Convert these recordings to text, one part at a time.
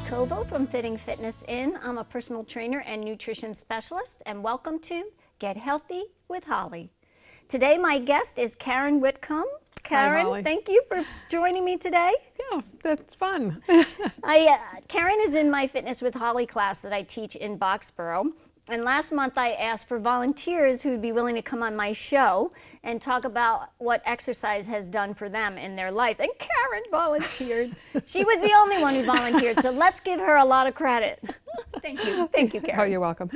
Kovo from Fitting Fitness In. I'm a personal trainer and nutrition specialist, and welcome to Get Healthy with Holly. Today my guest is Karen Whitcomb. Karen, Hi, thank you for joining me today. Yeah, that's fun. Karen is in my Fitness with Holly class that I teach in Boxborough. And last month I asked for volunteers who would be willing to come on my show and talk about what exercise has done for them in their life. And Karen volunteered. She was the only one who volunteered, so let's give her a lot of credit. Thank you. Thank you, Karen. Oh, you're welcome.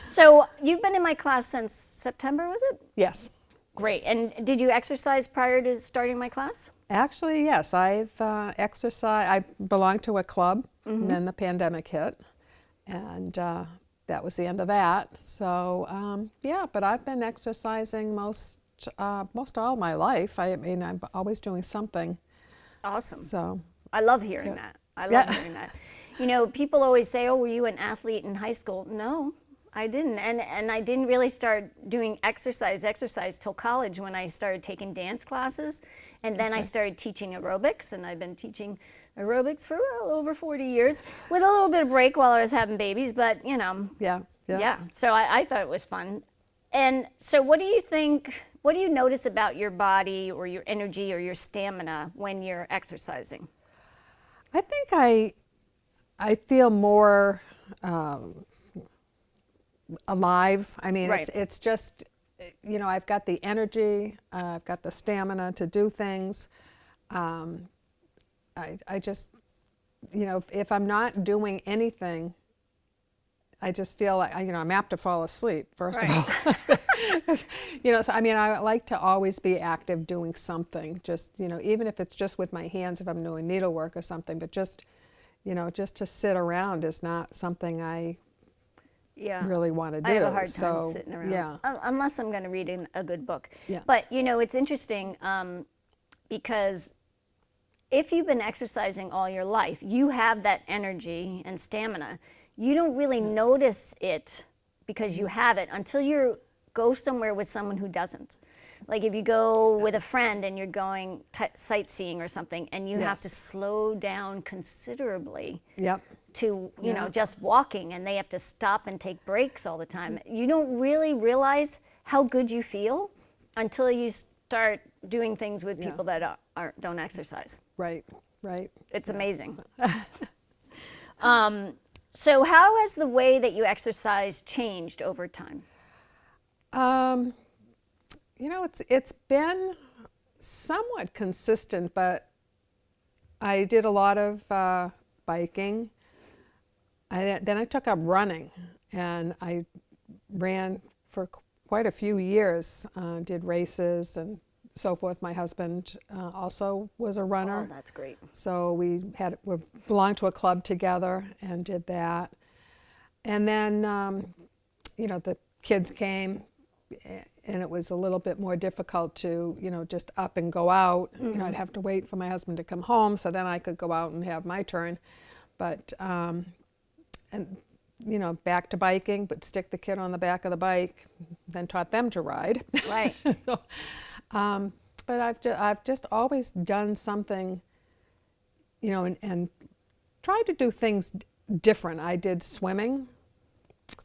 So you've been in my class since September, was it? Yes. Great. And did you exercise prior to starting my class? Actually, yes. I've exercised. I belonged to a club, and then the pandemic hit, and that was the end of that. So yeah, but I've been exercising most all my life. I mean, I'm always doing something. Awesome. So I love hearing that. I love hearing that. You know, people always say, "Oh, were you an athlete in high school?" No, I didn't, and I didn't really start doing exercise till college when I started taking dance classes, and then I started teaching aerobics, and I've been teaching aerobics for well over 40 years, with a little bit of break while I was having babies, but you know. Yeah. So I thought it was fun. And so what do you think, what do you notice about your body or your energy or your stamina when you're exercising? I think I feel more alive. I mean, Right. it's just, you know, I've got the energy, I've got the stamina to do things. I just, you know, if I'm not doing anything, I just feel like, you know, I'm apt to fall asleep, first of all. You know, so I mean, I like to always be active doing something, just, you know, even if it's just with my hands, if I'm doing needlework or something, but just, you know, just to sit around is not something I really want to do. I have a hard time sitting around, Yeah. unless I'm going to read a good book. Yeah. But, you know, it's interesting because if you've been exercising all your life, you have that energy and stamina. You don't really notice it because you have it until you go somewhere with someone who doesn't. Like if you go with a friend and you're going sightseeing or something, and you have to slow down considerably to, you know, just walking, and they have to stop and take breaks all the time. You don't really realize how good you feel until you start doing things with people that don't exercise. Right. It's amazing. So how has the way that you exercise changed over time? You know, it's been somewhat consistent, but I did a lot of biking. Then I took up running, and I ran for quite a few years, did races and so forth. My husband also was a runner. Oh, that's great. So we belonged to a club together and did that. And then, you know, the kids came, and it was a little bit more difficult to, you know, just up and go out. You know, I'd have to wait for my husband to come home, so then I could go out and have my turn. But, and, you know, back to biking, but stick the kid on the back of the bike, then taught them to ride. Right. So, but I've just always done something, you know, and tried to do things different. I did swimming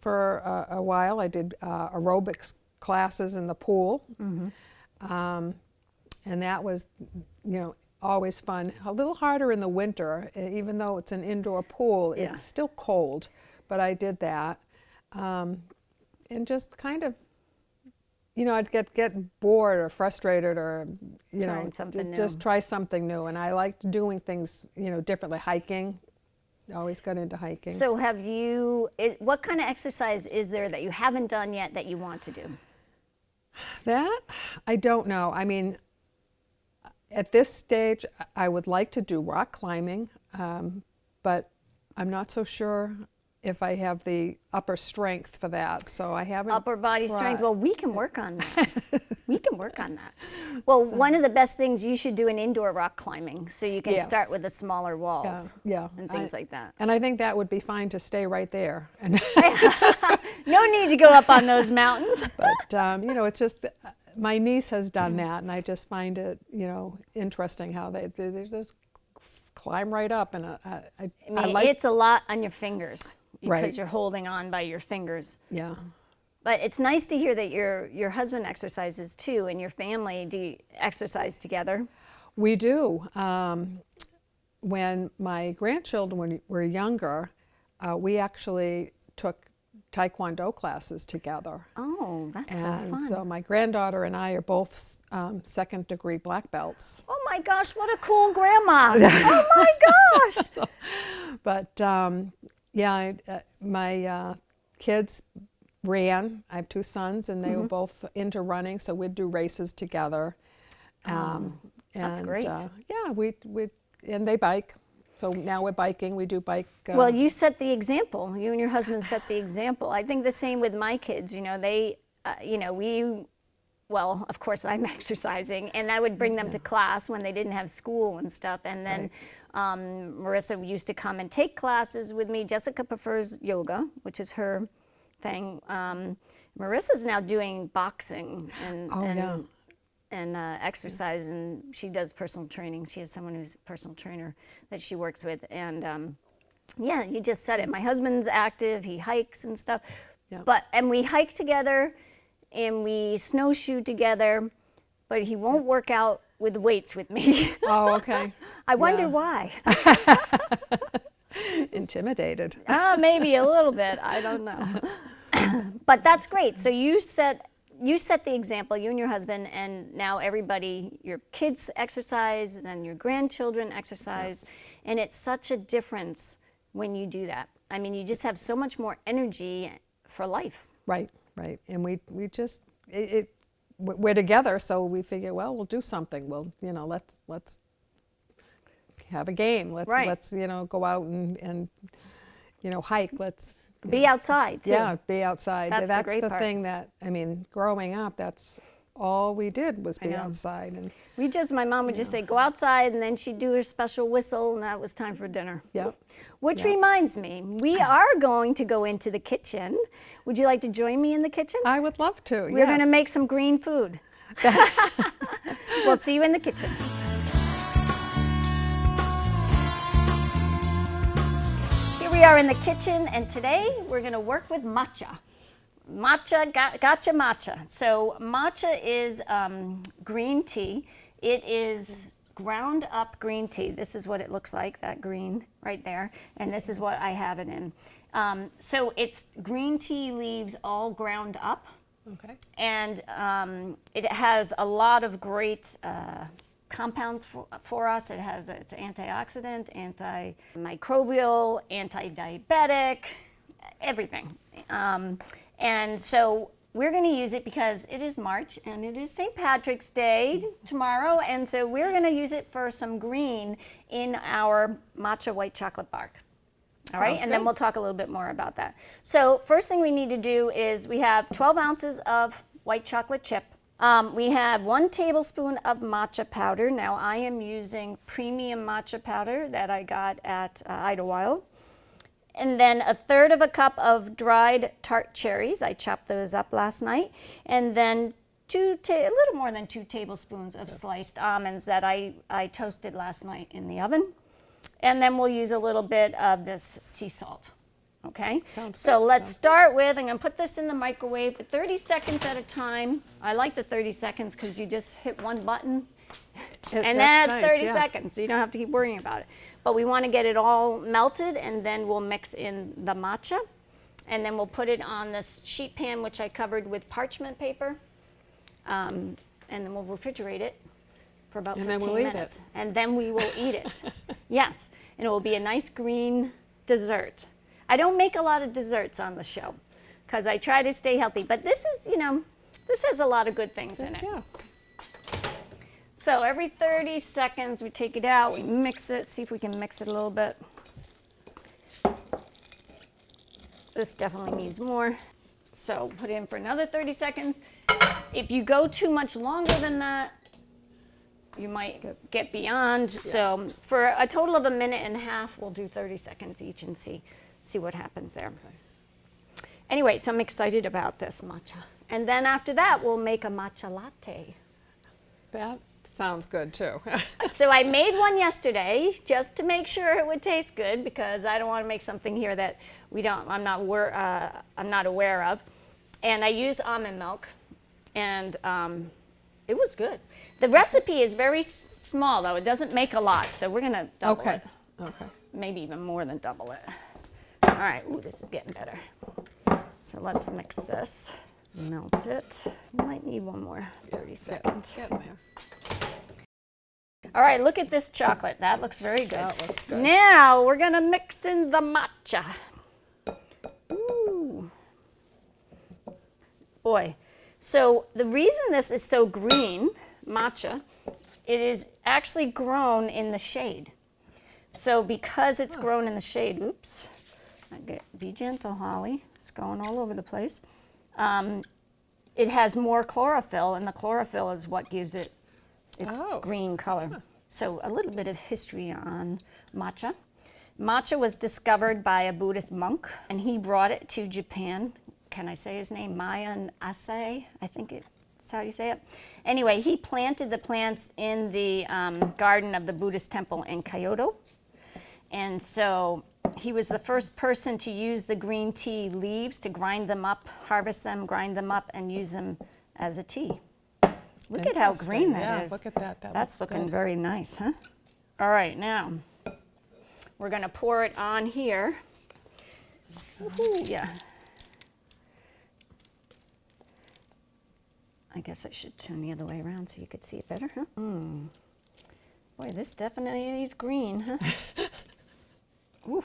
for a while. I did aerobics classes in the pool, and that was, you know, always fun. A little harder in the winter, even though it's an indoor pool. It's still cold, but I did that, and just kind of, you know, I'd get bored or frustrated, or, you know, just try something new. And I liked doing things, you know, differently. Hiking, always got into hiking. So what kind of exercise is there that you haven't done yet that you want to do? That, I don't know. I mean, at this stage, I would like to do rock climbing, but I'm not so sure if I have the upper strength for that, so I haven't Upper body tried. strength, well, we can work on that. We can work on that. Well, one of the best things, you should do an indoor rock climbing, so you can start with the smaller walls and things like that. And I think that would be fine to stay right there. No need to go up on those mountains. But, you know, it's just, my niece has done that, and I just find it, you know, interesting how they just climb right up, and I mean, I like, it's a lot on your fingers because Right. you're holding on by your fingers. yeah. But it's nice to hear that your husband exercises too, and your family. Do you exercise together? We do. When my grandchildren were younger, we actually took Taekwondo classes together. Oh, that's so And fun. so my granddaughter and I are both second-degree black belts. Oh my gosh, what a cool grandma. Oh my gosh. But yeah, my kids ran. I have 2 sons, and they Mm-hmm. were both into running, so we'd do races together. that's great. Yeah, and they bike. So now we're biking. We do bike. Well, you set the example. You and your husband set the example. I think the same with my kids. You know, well, of course, I'm exercising, and I would bring them to class when they didn't have school and stuff. And then Marissa used to come and take classes with me. Jessica prefers yoga, which is her thing. Marissa's now doing boxing and exercise, and she does personal training. She has someone who's a personal trainer that she works with. And yeah, you just said it. My husband's active. He hikes and stuff. Yeah. And we hike together, and we snowshoe together, but he won't work out with weights with me. Oh, okay. I wonder why. Intimidated. Maybe a little bit. I don't know. But that's great. So you set the example, you and your husband, and now everybody, your kids exercise, and then your grandchildren exercise, and it's such a difference when you do that. I mean, you just have so much more energy for life. Right, right. And we just we're together, so we figure, well, we'll do something. We'll, let's have a game. Let's go out and hike. Let's Be outside too. Yeah, be outside. That's the That's great the part. thing that, I mean, growing up, that's all we did was be know. outside. And My mom would just say, go outside, and then she'd do her special whistle, and that was time for dinner. yeah, Which reminds me, we are going to go into the kitchen. Would you like to join me in the kitchen? I would love to. We're going to make some green food. We'll see you in the kitchen. Here we are in the kitchen, and today we're going to work with matcha. Gotcha matcha. So matcha is green tea. It is ground up green tea. This is what it looks like, that green right there. And this is what I have it in. So it's green tea leaves all ground up. Okay. And it has a lot of great compounds for us. It's antioxidant, antimicrobial, anti-diabetic, everything. And so we're going to use it because it is March and it is St. Patrick's Day tomorrow. And so we're going to use it for some green in our matcha white chocolate bark. All right, and then we'll talk a little bit more about that. So first thing we need to do is we have 12 ounces of white chocolate chip. We have 1 tablespoon of matcha powder. Now I am using premium matcha powder that I got at Idlewild. And then 1/3 cup of dried tart cherries. I chopped those up last night. And then a little more than 2 tablespoons of sliced almonds that I toasted last night in the oven. And then we'll use a little bit of this sea salt. Okay? So let's start with, I'm going to put this in the microwave for 30 seconds at a time. I like the 30 seconds because you just hit one button and then it's 30 seconds, so you don't have to keep worrying about it. But we want to get it all melted, and then we'll mix in the matcha. And then we'll put it on this sheet pan, which I covered with parchment paper. And then we'll refrigerate it for about 15 minutes. And then we will eat it. Yes, and it will be a nice green dessert. I don't make a lot of desserts on the show because I try to stay healthy, but this is, this has a lot of good things in it. Yeah. So every 30 seconds we take it out, we mix it, see if we can mix it a little bit. This definitely needs more. So put it in for another 30 seconds. If you go too much longer than that, you might get beyond. Yeah. So for a total of 1.5 minutes, we'll do 30 seconds each and see what happens there. Okay. Anyway, so I'm excited about this matcha. And then after that, we'll make a matcha latte. That Sounds good too. So I made one yesterday just to make sure it would taste good, because I don't want to make something here that I'm not aware of. And I used almond milk, and it was good. The recipe is very small though; it doesn't make a lot, so we're gonna double it. Okay. Maybe even more than double it. All right. Ooh, this is getting better. So let's mix this. Melt it. You might need one more. 30 seconds. Getting there. All right, look at this chocolate. That looks very good. That looks good. Now we're gonna mix in the matcha. Ooh. Boy. So the reason this is so green, matcha, it is actually grown in the shade. So because it's grown in the shade, oops, be gentle, Holly. It's going all over the place. It has more chlorophyll, and the chlorophyll is what gives it its green color. Huh. So a little bit of history on matcha. Matcha was discovered by a Buddhist monk, and he brought it to Japan. Can I say his name? Mayan Asai, I think that's how you say it. Anyway, he planted the plants in the garden of the Buddhist temple in Kyoto. And so he was the first person to use the green tea leaves to grind them up, harvest them, grind them up, and use them as a tea. Look at how green that is. Look at that. That's looking very nice, huh? All right, now we're going to pour it on here. Woohoo, yeah. I guess I should turn the other way around so you could see it better, huh? Boy, this definitely is green, huh? Ooh.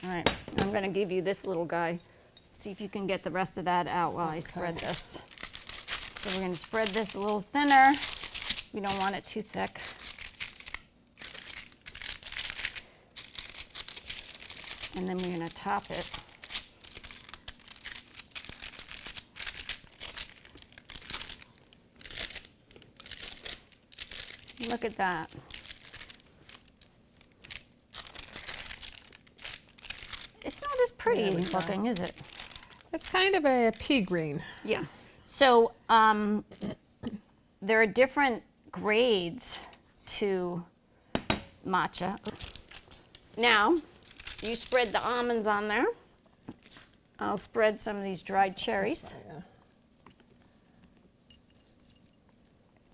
All right, I'm going to give you this little guy. See if you can get the rest of that out while I spread this. So we're going to spread this a little thinner. We don't want it too thick. And then we're going to top it. Look at that. It's not as pretty looking, is it? It's kind of a pea green. Yeah. So there are different grades to matcha. Now, you spread the almonds on there. I'll spread some of these dried cherries. Yeah.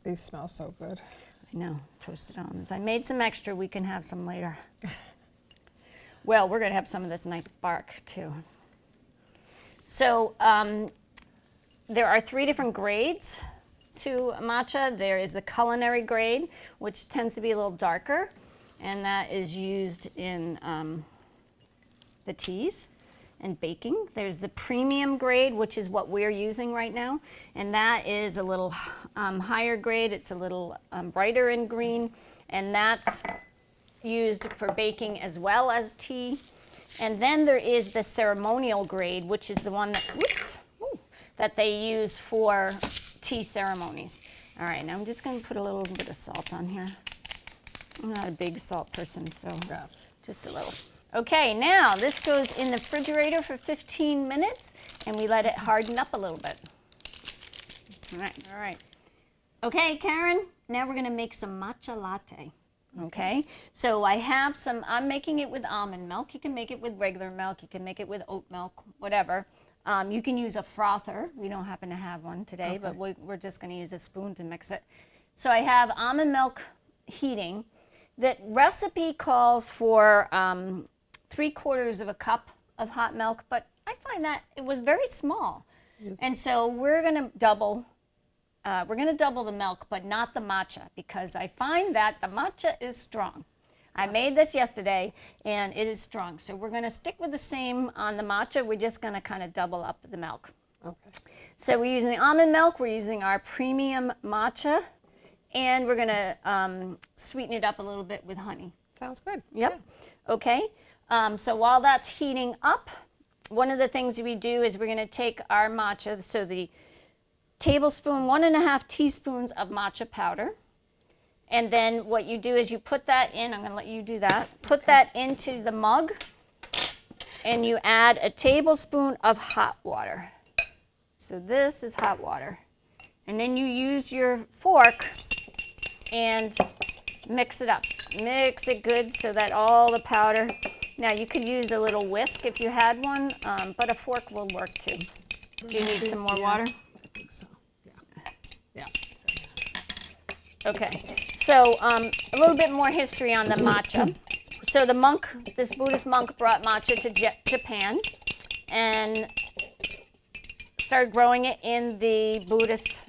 These smell so good. I know, toasted almonds. I made some extra. We can have some later. Well, we're going to have some of this nice bark, too. So there are 3 different grades to matcha. There is the culinary grade, which tends to be a little darker, and that is used in the teas and baking. There's the premium grade, which is what we're using right now, and that is a little higher grade. It's a little brighter in green, and that's used for baking as well as tea. And then there is the ceremonial grade, which is the one that they use for tea ceremonies. All right, now I'm just going to put a little bit of salt on here. I'm not a big salt person, so just a little. Okay, now this goes in the refrigerator for 15 minutes, and we let it harden up a little bit. All right. Okay, Karen, now we're going to make some matcha latte. Okay, so I have some, I'm making it with almond milk. You can make it with regular milk. You can make it with oat milk, whatever. You can use a frother. We don't happen to have one today, but we're just going to use a spoon to mix it. So I have almond milk heating. The recipe calls for 3/4 of a cup of hot milk, but I find that it was very small. Yes. And so we're going to double the milk, but not the matcha, because I find that the matcha is strong. I made this yesterday, and it is strong. So we're going to stick with the same on the matcha. We're just going to kind of double up the milk. Okay. So we're using the almond milk. We're using our premium matcha, and we're going to sweeten it up a little bit with honey. Sounds good. Yep. Yeah. Okay. So while that's heating up, one of the things we do is we're going to take our matcha, so the tablespoon, 1.5 teaspoons of matcha powder. And then what you do is you put that in, I'm going to let you do that, put that into the mug, and you add a tablespoon of hot water. So this is hot water. And then you use your fork and mix it up. Mix it good so that all the powder, now you could use a little whisk if you had one, but a fork will work too. Do you need some more water? I think so. Yeah. Okay, so a little bit more history on the matcha. So the monk, this Buddhist monk, brought matcha to Japan and started growing it in the Buddhist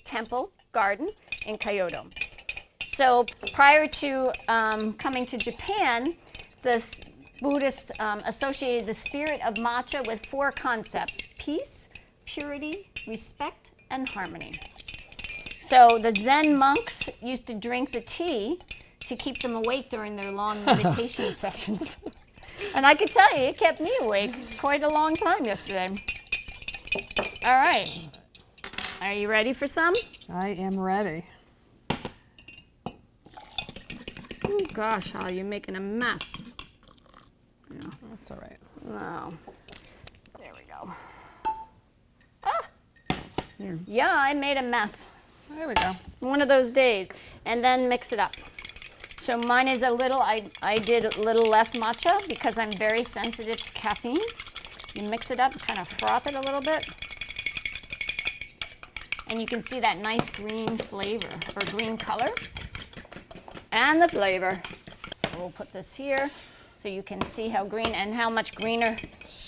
temple garden in Kyoto. So prior to coming to Japan, the Buddhists associated the spirit of matcha with 4 concepts: peace, purity, respect, and harmony. So the Zen monks used to drink the tea to keep them awake during their long meditation sessions. And I could tell you, it kept me awake quite a long time yesterday. All right. Are you ready for some? I am ready. Oh, gosh, Holly, you're making a mess. Yeah. That's all right. Oh, there we go. Ah. Yeah, I made a mess. There we go. One of those days. And then mix it up. So mine is a little, I did a little less matcha because I'm very sensitive to caffeine. You mix it up, kind of froth it a little bit. And you can see that nice green flavor, or green color. And the flavor. So we'll put this here so you can see how green and how much greener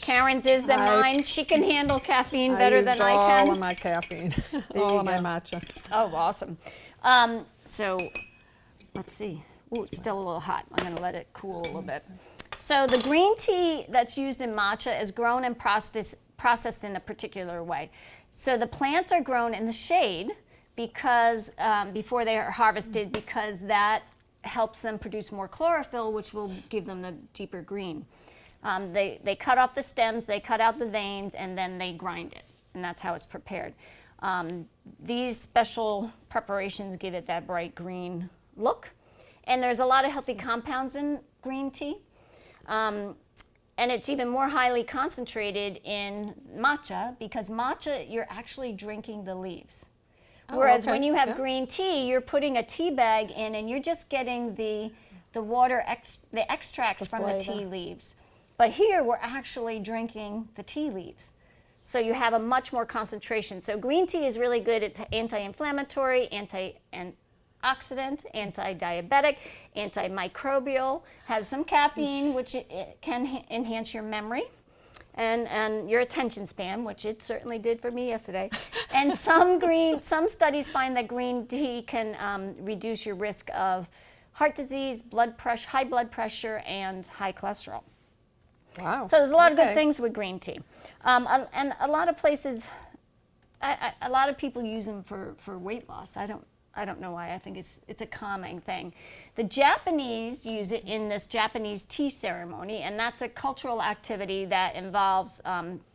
Karen's is than mine. She can handle caffeine better than I can. all of my caffeine, all of my matcha. Oh, awesome. So let's see. Ooh, it's still a little hot. I'm going to let it cool a little bit. So the green tea that's used in matcha is grown and processed in a particular way. So the plants are grown in the shade because before they are harvested, because that helps them produce more chlorophyll, which will give them the deeper green. They cut off the stems, they cut out the veins, and then they grind it, and that's how it's prepared. These special preparations give it that bright green look, and there's a lot of healthy compounds in green tea. And it's even more highly concentrated in matcha, because matcha, you're actually drinking the leaves. Whereas when you have green tea, you're putting a tea bag in and you're just getting the water, the extracts from the tea leaves. But here we're actually drinking the tea leaves. So you have a much more concentration. So green tea is really good. It's anti-inflammatory, antioxidant, anti-diabetic, antimicrobial, has some caffeine, which it can enhance your memory and your attention span, which it certainly did for me yesterday. And some studies find that green tea can reduce your risk of heart disease, blood pressure, high blood pressure, and high cholesterol. Wow. So there's a lot of good things with green tea. And a lot of places, a lot of people use them for weight loss. I don't know why. I think it's a calming thing. The Japanese use it in this Japanese tea ceremony, and that's a cultural activity that involves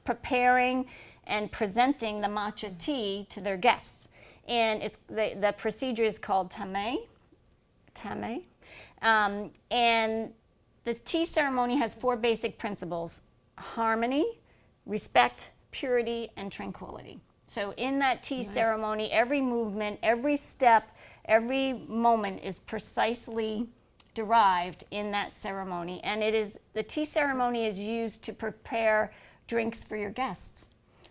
preparing and presenting the matcha tea to their guests. And it's the procedure is called tame. And the tea ceremony has 4 basic principles: harmony, respect, purity, and tranquility. So in that tea ceremony, every movement, every step, every moment is precisely derived in that ceremony. And the tea ceremony is used to prepare drinks for your guests,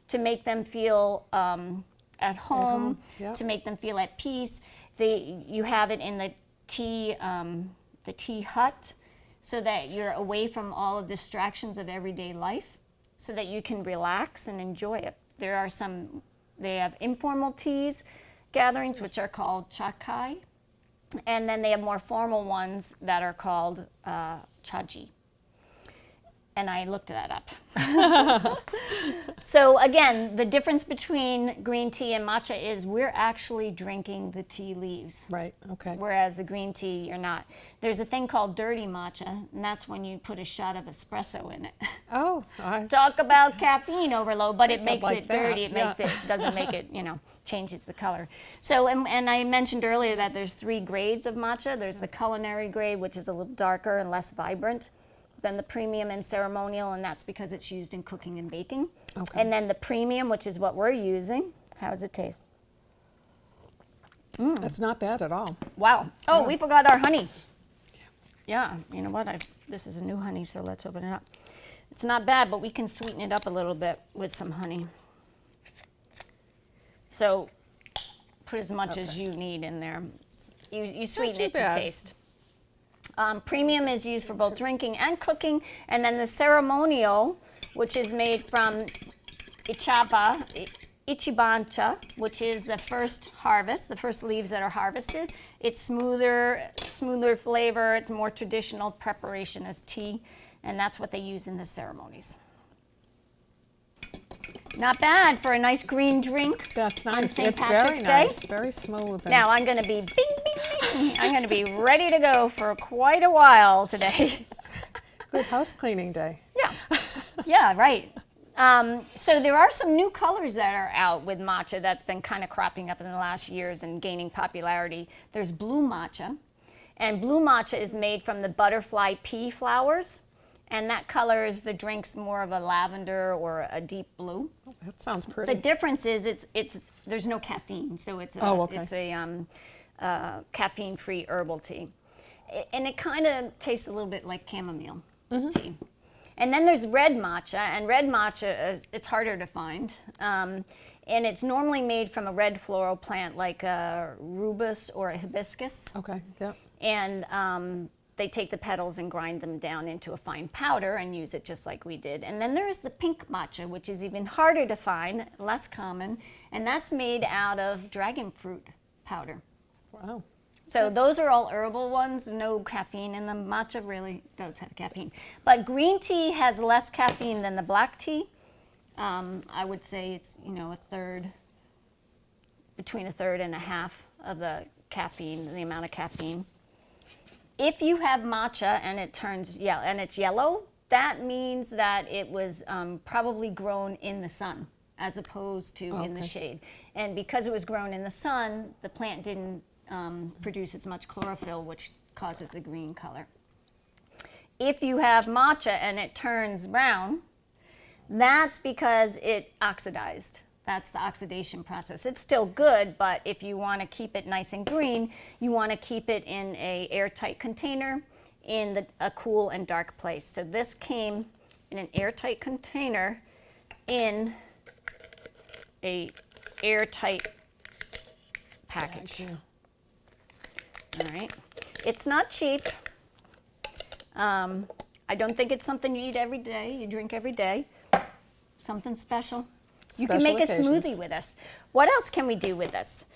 to make them feel at home, to make them feel at peace. You have it in the tea hut, so that you're away from all of the distractions of everyday life, so that you can relax and enjoy it. They have informal teas gatherings, which are called chakai, and then they have more formal ones that are called chaji. And I looked that up. So again, the difference between green tea and matcha is we're actually drinking the tea leaves. Right, okay. Whereas the green tea, you're not. There's a thing called dirty matcha, and that's when you put a shot of espresso in it. Oh. Talk about caffeine overload, but it makes like it dirty. It makes it, doesn't make it, changes the color. So, and I mentioned earlier that there's 3 grades of matcha. There's the culinary grade, which is a little darker and less vibrant than the premium and ceremonial, and that's because it's used in cooking and baking. Okay. And then the premium, which is what we're using. How does it taste? That's not bad at all. Wow. Oh, we forgot our honey. Yeah, you know what? This is a new honey, so let's open it up. It's not bad, but we can sweeten it up a little bit with some honey. So put as much as you need in there. You sweeten it to taste. Premium is used for both drinking and cooking, and then the ceremonial, which is made from Ichibancha, which is the first harvest, the first leaves that are harvested. It's smoother flavor. It's more traditional preparation as tea, and that's what they use in the ceremonies. Not bad for a nice green drink. That's nice. On St. It's Patrick's very Day. nice, very smooth. And Now I'm going to be bing, bing, bing. I'm going to be ready to go for quite a while today. good house cleaning day. Yeah, yeah, right. So there are some new colors that are out with matcha that's been kind of cropping up in the last years and gaining popularity. There's blue matcha, and blue matcha is made from the butterfly pea flowers, and that color is the drink's more of a lavender or a deep blue. Oh, that sounds pretty. The difference is it's there's no caffeine, so it's a caffeine-free herbal tea, and it kind of tastes a little bit like chamomile tea. And then there's red matcha, and red matcha it's harder to find, and it's normally made from a red floral plant like a rubus or a hibiscus. Okay. Yep. And they take the petals and grind them down into a fine powder and use it just like we did. And then there's the pink matcha, which is even harder to find, less common, and that's made out of dragon fruit powder. Wow. So those are all herbal ones, no caffeine in them. Matcha really does have caffeine. But green tea has less caffeine than the black tea. I would say it's, between a third and a half of the caffeine, the amount of caffeine. If you have matcha and it turns yellow, and it's yellow, that means that it was probably grown in the sun as opposed to in the shade. And because it was grown in the sun, the plant didn't produce as much chlorophyll, which causes the green color. If you have matcha and it turns brown, that's because it oxidized. That's the oxidation process. It's still good, but if you want to keep it nice and green, you want to keep it in an airtight container in a cool and dark place. So this came in an airtight container in a airtight package. All right. It's not cheap. I don't think it's something you eat every day, you drink every day. Something special. You can make a smoothie with this. What else can we do with this?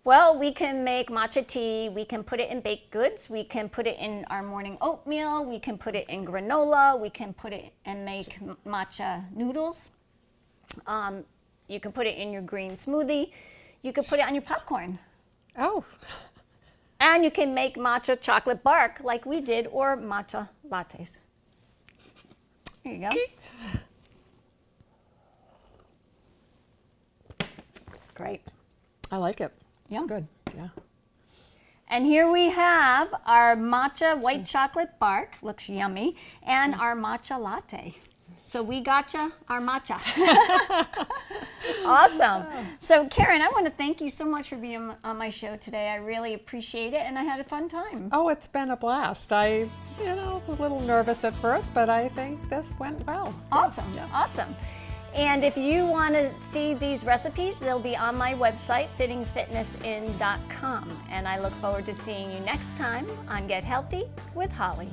Well, we can make matcha tea. We can put it in baked goods. We can put it in our morning oatmeal. We can put it in granola. We can put it and make matcha noodles. You can put it in your green smoothie. You can put it on your popcorn. Oh. And you can make matcha chocolate bark like we did, or matcha lattes. There you go. Great. I like it. Yeah. It's good. Yeah. And here we have our matcha white chocolate bark, looks yummy, and our matcha latte. So we gotcha our matcha. Awesome. So Karen, I want to thank you so much for being on my show today. I really appreciate it, and I had a fun time. Oh, it's been a blast. I, was a little nervous at first, but I think this went well. Awesome. Yeah. Awesome. And if you want to see these recipes, they'll be on my website, fittingfitnessin.com. And I look forward to seeing you next time on Get Healthy with Holly.